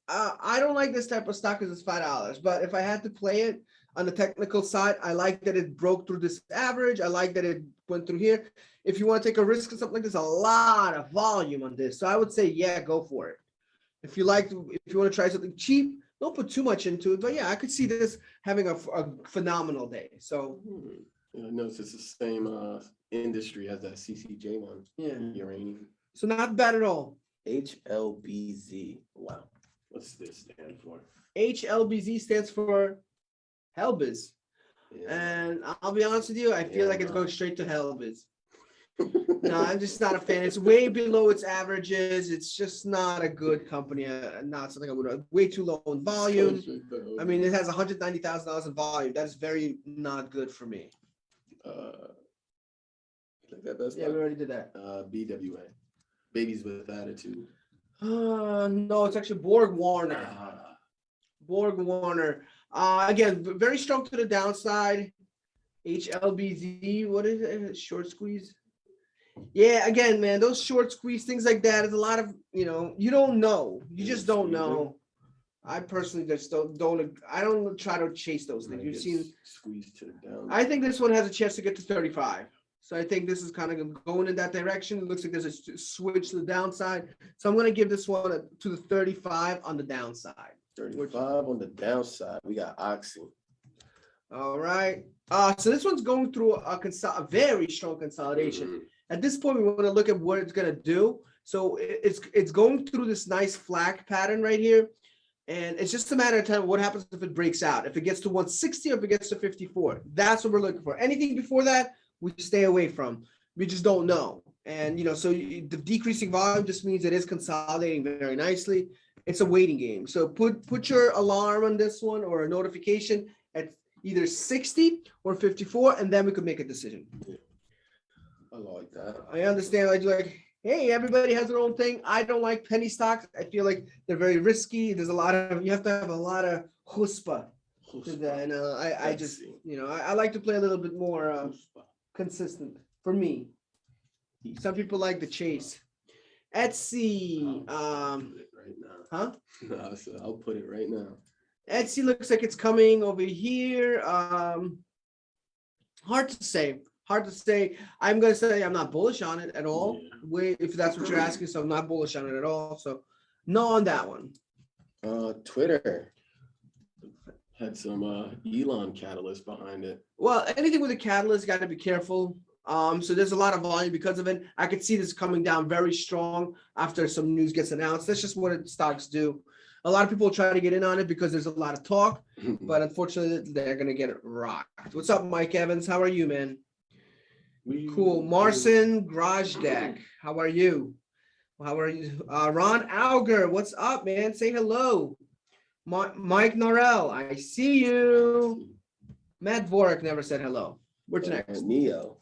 I don't like this type of stock because it's $5. But if I had to play it on the technical side, I like that it broke through this average. I like that it went through here. If you want to take a risk or something like this, a lot of volume on this. So I would say, yeah, go for it. If you want to try something cheap, don't put too much into it. But yeah, I could see this having a phenomenal day. So I notice it's the same industry as that CCJ one. Yeah. Uranium. So not bad at all. HLBZ. Wow. What's this stand for? HLBZ stands for Hellbiz. Yeah. And I'll be honest with you, I feel like it's going straight to Hellbiz. No, I'm just not a fan. It's way below its averages. It's just not a good company. Not something I would. Way too low in volume. I mean, it has $190,000 in volume. That is very not good for me. Like that best. Yeah, we already did that. BWA. Babies with attitude. No, it's actually Borg Warner. Borg Warner. Again, very strong to the downside. HLBZ. What is it? Short squeeze. Yeah, again, man, those short squeeze things like that is a lot of, you don't know. You just don't know. I personally just don't. I don't try to chase those things. You've seen squeezed to the down. I think this one has a chance to get to 35. So I think this is kind of going in that direction. It looks like there's a switch to the downside. So I'm going to give this one to the 35 on the downside. 35 on the downside. We got Oxy. All right. So this one's going through a very strong consolidation. Mm-hmm. At this point, we want to look at what it's going to do. So it's going through this nice flag pattern right here. And it's just a matter of time. What happens if it breaks out? If it gets to 160 or if it gets to 54, that's what we're looking for. Anything before that, we stay away from. We just don't know. And, so the decreasing volume just means it is consolidating very nicely. It's a waiting game. So put your alarm on this one or a notification at either 60 or 54, and then we could make a decision. Yeah. I like that. I understand. I do like, hey, everybody has their own thing. I don't like penny stocks. I feel like they're very risky. There's you have to have a lot of chutzpah to that. And I just, I like to play a little bit more consistent for me. Some people like the chase. Etsy. Right now. Huh? No, so I'll put it right now. Etsy looks like it's coming over here. Hard to say. I'm going to say I'm not bullish on it at all. Yeah. If that's what you're asking, so I'm not bullish on it at all. So no on that one. Twitter had some Elon catalyst behind it. Well, anything with a catalyst, got to be careful. So there's a lot of volume because of it. I could see this coming down very strong after some news gets announced. That's just what stocks do. A lot of people try to get in on it because there's a lot of talk, but unfortunately, they're going to get rocked. What's up, Mike Evans? How are you, man? Cool. Marcin Grajdak, how are you? How are you? Ron Auger, what's up, man? Say hello. Mike Norrell, I see you. Matt Vorak never said hello. What's next? Neo.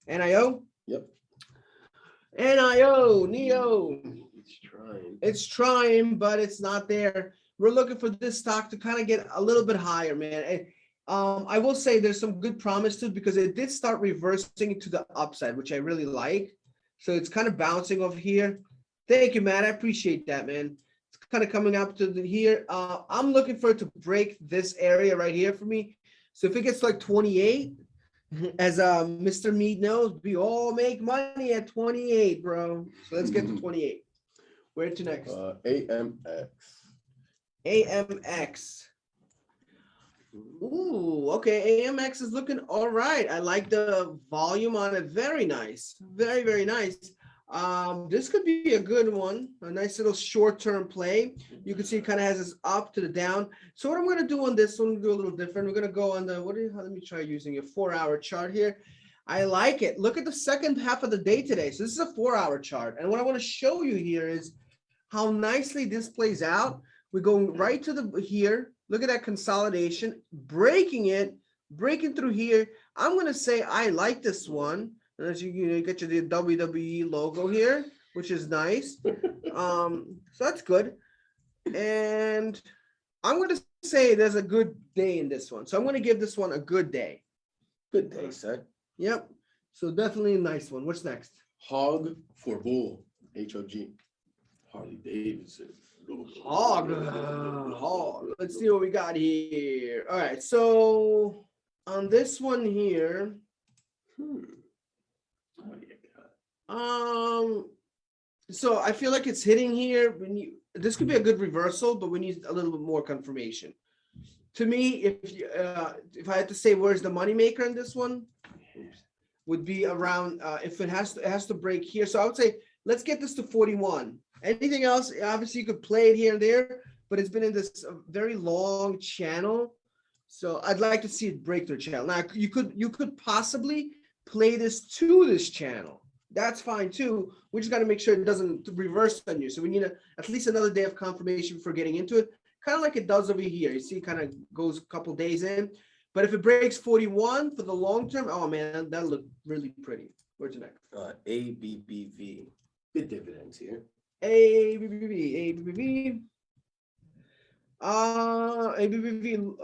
NIO? Yep. NIO, Neo. It's trying. It's trying, but it's not there. We're looking for this stock to kind of get a little bit higher, man. I will say there's some good promise to it because it did start reversing to the upside, which I really like. So it's kind of bouncing over here. Thank you, Matt. I appreciate that, man. It's kind of coming up to here. I'm looking for it to break this area right here for me. So if it gets like 28, as Mr. Mead knows, we all make money at 28, bro. So let's get to 28. Where to next? AMX. AMX. Ooh, okay. AMX is looking all right. I like the volume on it. Very nice. Very, very nice. This could be a good one. A nice little short-term play. You can see it kind of has this up to the down. So what I'm going to do on this one, we'll do a little different. We're going to go on the, let me try using a 4-hour chart here. I like it. Look at the second half of the day today. So this is a 4-hour chart. And what I want to show you here is how nicely this plays out. We're going right to the here. Look at that consolidation, breaking it, breaking through here. I'm going to say I like this one. And as you get your WWE logo here, which is nice. So that's good. And I'm going to say there's a good day in this one. So I'm going to give this one a good day. Good day, sir. Yep. So definitely a nice one. What's next? Hog for Bull. HOG. Harley Davidson. Hog. Let's see what we got here. All right. So on this one here. What do you got? So I feel like it's hitting here. This could be a good reversal, but we need a little bit more confirmation. To me, if I had to say where's the moneymaker in this one, would be around if it has to break here. So I would say let's get this to 41. Anything else? Obviously, you could play it here and there, but it's been in this very long channel. So I'd like to see it break their channel. Now you could possibly play this to this channel. That's fine too. We just got to make sure it doesn't reverse on you. So we need at least another day of confirmation before getting into it. Kind of like it does over here. You see, it kind of goes a couple days in. But if it breaks 41 for the long term, oh man, that'll look really pretty. Where's the next? ABBV. Good dividends here. ABBV. ABBV.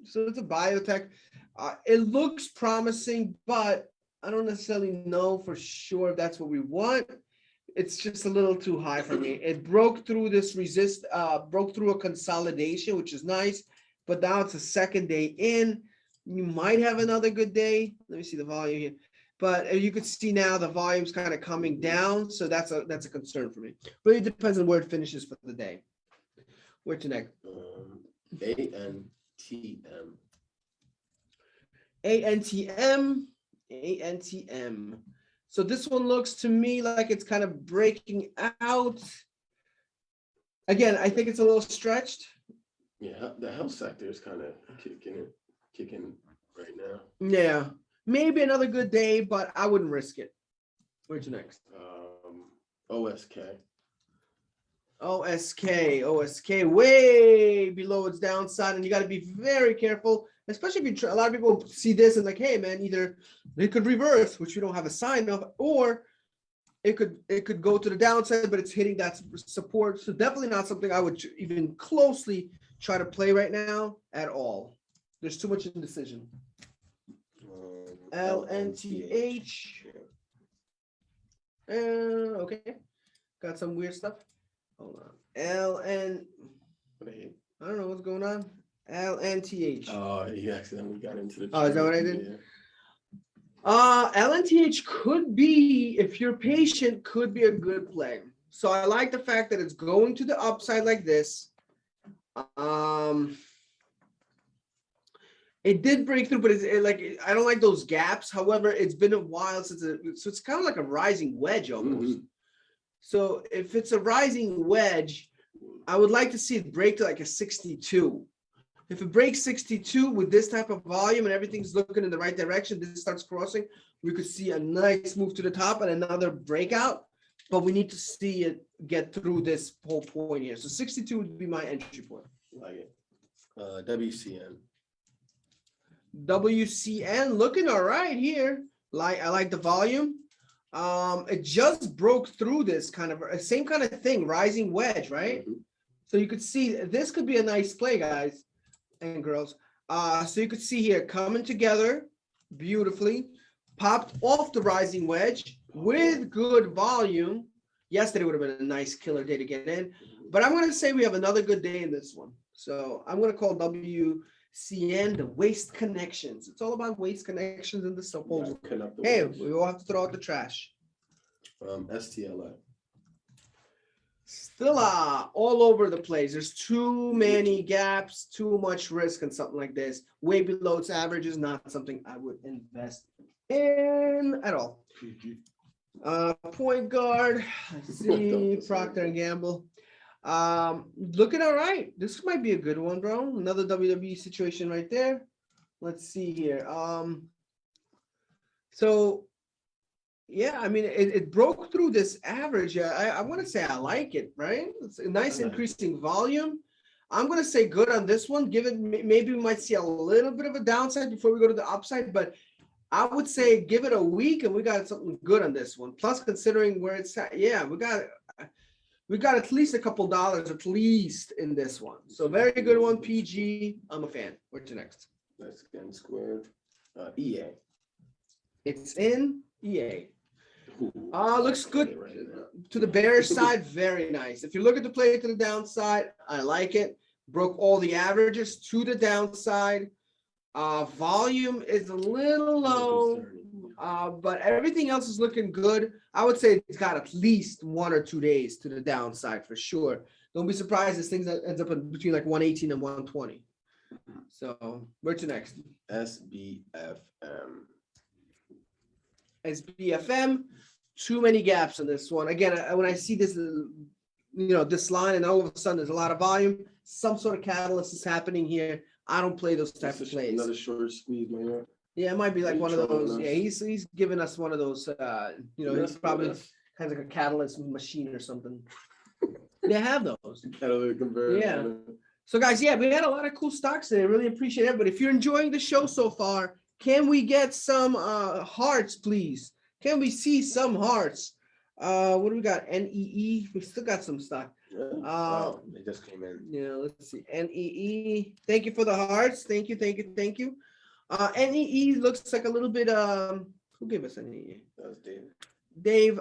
So it's a biotech. It looks promising, but I don't necessarily know for sure if that's what we want. It's just a little too high for me. It broke through this broke through a consolidation, which is nice, but now it's a second day in. You might have another good day. Let me see the volume here. But you can see now the volume's kind of coming down, so that's a concern for me. Really depends on where it finishes for the day. Where to next? ANTM. ANTM. So this one looks to me like it's kind of breaking out. Again, I think it's a little stretched. Yeah, the health sector is kind of kicking right now. Yeah, maybe another good day, but I wouldn't risk it. Where's next? OSK. OSK, way below its downside, and you got to be very careful, especially if a lot of people see this and like, hey man, either they could reverse, which we don't have a sign of, or it could go to the downside, but it's hitting that support. So definitely not something I would even closely try to play right now at all. There's too much indecision. LNTH. Okay, got some weird stuff. Hold on. LN. I don't know what's going on. LNTH. Oh, you accidentally got into the. Oh, is that what I did? Yeah. LNTH could be, if you're patient, could be a good play. So I like the fact that it's going to the upside like this. It did break through, but it's like I don't like those gaps. However, it's been a while since so it's kind of like a rising wedge almost. Mm-hmm. So if it's a rising wedge, I would like to see it break to like a 62. If it breaks 62 with this type of volume and everything's looking in the right direction, this starts crossing, we could see a nice move to the top and another breakout, but we need to see it get through this whole point here. So 62 would be my entry point. Like it. WCN. WCN looking all right here. I like the volume. It just broke through this kind of same kind of thing, rising wedge, right? Mhm. So you could see this could be a nice play, guys and girls. So you could see here coming together beautifully, popped off the rising wedge with good volume. Yesterday would have been a nice killer day to get in, but I'm going to say we have another good day in this one. So I'm going to call WCN the waste connections. It's all about waste connections in the supposed. Hey, we all have to throw out the trash. STLA. Still all over the place. There's too many gaps, too much risk and something like this. Way below its average is not something I would invest in at all. Point guard, let's see, Procter and Gamble. Looking all right. This might be a good one, bro. Another WWE situation right there. Let's see here. So yeah, I mean, it broke through this average. I want to say I like it, right? It's a nice increasing volume. I'm going to say good on this one. Maybe we might see a little bit of a downside before we go to the upside, but I would say give it a week and we got something good on this one. Plus, considering where it's at, yeah, we got at least a couple dollars at least in this one. So very good one, PG. I'm a fan. What's your next? That's again squared. EA. It's in EA. Ooh, Looks good right now. to the bearish side. Very nice. If you look at the play to the downside, I like it. Broke all the averages to the downside. Volume is a little low, but everything else is looking good. I would say it's got at least 1 or 2 days to the downside for sure. Don't be surprised if things ends up in between like 118 and 120. So where to next? SBFM. SBFM, too many gaps on this one. Again, when I see this, this line and all of a sudden there's a lot of volume, some sort of catalyst is happening here. I don't play those type of plays. Another short squeeze, man. Yeah, it might be like one of those. Yeah, he's giving us one of those. He's probably has like a catalyst machine or something. They have those. Catalytic converter. Yeah. So guys, yeah, we had a lot of cool stocks today. Really appreciate it. But if you're enjoying the show so far, can we get some hearts, please? Can we see some hearts? What do we got? NEE. We still got some stock. Wow, they just came in. Yeah, let's see. NEE. Thank you for the hearts. Thank you. NEE looks like a little bit. Who gave us NEE? That was Dave. Dave.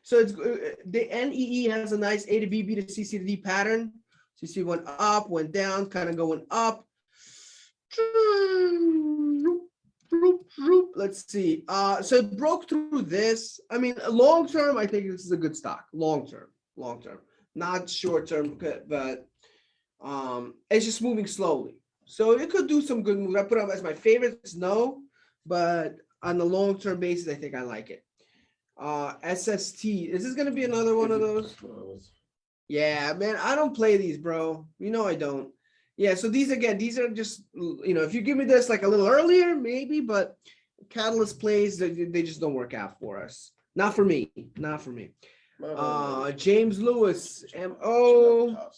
So it's the NEE has a nice A to B, B to C, C to D pattern. So you see, went up, went down, kind of going up. Let's see. So it broke through this. I mean, long term, I think this is a good stock. Long term, not short term, but it's just moving slowly. So it could do some good moves. I put it up as my favorites, no, but on the long term basis, I think I like it. SST. Is this gonna be another one of those? Yeah, man, I don't play these, bro. I don't. Yeah, so these are just, if you give me this like a little earlier, maybe, but catalyst plays, they just don't work out for us. Not for me. James Lewis, MO.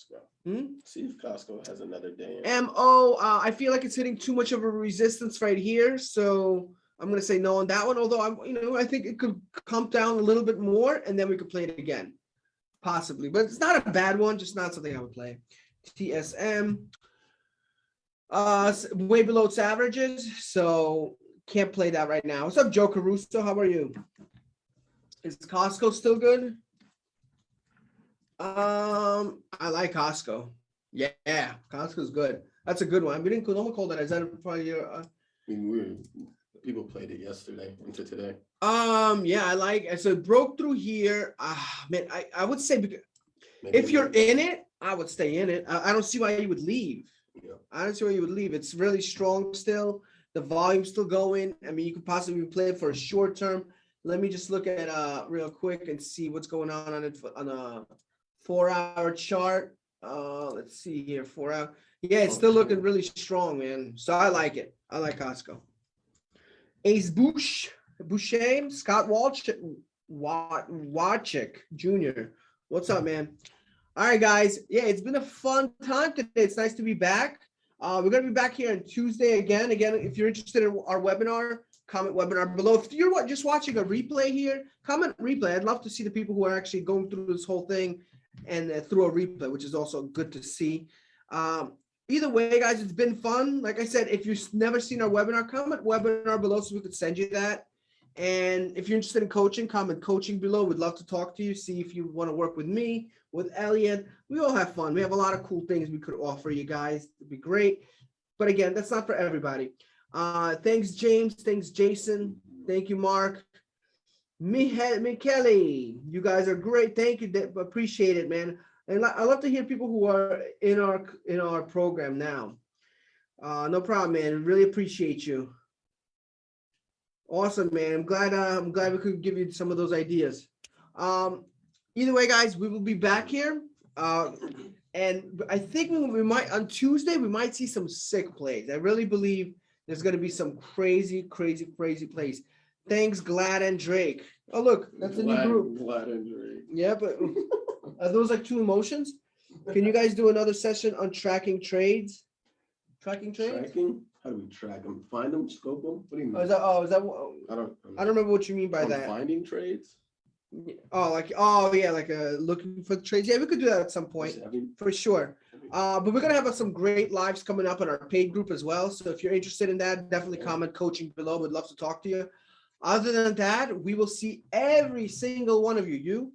See if Costco has another day. MO, I feel like it's hitting too much of a resistance right here, so I'm gonna say no on that one. Although I think it could come down a little bit more, and then we could play it again, possibly. But it's not a bad one, just not something I would play. TSM. Way below its averages, so can't play that right now. What's up, Joe Caruso? How are you? Is Costco still good? I like Costco. Yeah, Costco's good. That's a good one. We didn't normally call that. Is that probably your? People played it yesterday into today. Yeah, I like it. So it broke through here. Man, I would say because if you're in it, I would stay in it. I don't see why you would leave. Yeah. I don't see why you would leave. It's really strong still. The volume's still going. I mean, you could possibly play it for a short term. Let me just look at real quick and see what's going on it on a 4-hour chart. Let's see here, 4 hours. Yeah, it's still looking really strong, man. So I like it. I like Costco. Ace Boucher, Scott Watchick Jr. What's up, man? All right, guys. Yeah, it's been a fun time today. It's nice to be back. We're gonna be back here on Tuesday again. Again, if you're interested in our webinar, comment webinar below. If you're just watching a replay here, comment replay. I'd love to see the people who are actually going through this whole thing and through a replay, which is also good to see. Either way, guys, it's been fun. Like I said, if you've never seen our webinar, comment webinar below so we could send you that. And if you're interested in coaching, comment coaching below. We'd love to talk to you, see if you want to work with me, with Elliot. We all have fun. We have a lot of cool things we could offer you guys. It'd be great. But again, that's not for everybody. Thanks, James. Thanks, Jason. Thank you, Mark. Michele, you guys are great. Thank you. Appreciate it, man. And I love to hear people who are in our program now. No problem, man. Really appreciate you. Awesome, man. I'm glad we could give you some of those ideas. Either way, guys, we will be back here. And I think we might on Tuesday we might see some sick plays. I really believe there's going to be some crazy plays. Thanks, Glad and Drake. Oh, look, that's a new group. Glad and Drake. Yeah, but are those like two emotions? Can you guys do another session on tracking trades? Tracking trades? Tracking? How do we track them? Find them? Scope them? What do you mean? Is that I don't remember what you mean by that. Finding trades? Yeah, like looking for trades. Yeah, we could do that at some point for sure. But we're gonna have some great lives coming up in our paid group as well. So if you're interested in that, definitely comment coaching below. We'd love to talk to you. Other than that, we will see every single one of you,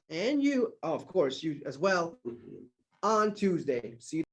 and you, of course, you as well, on Tuesday. See you.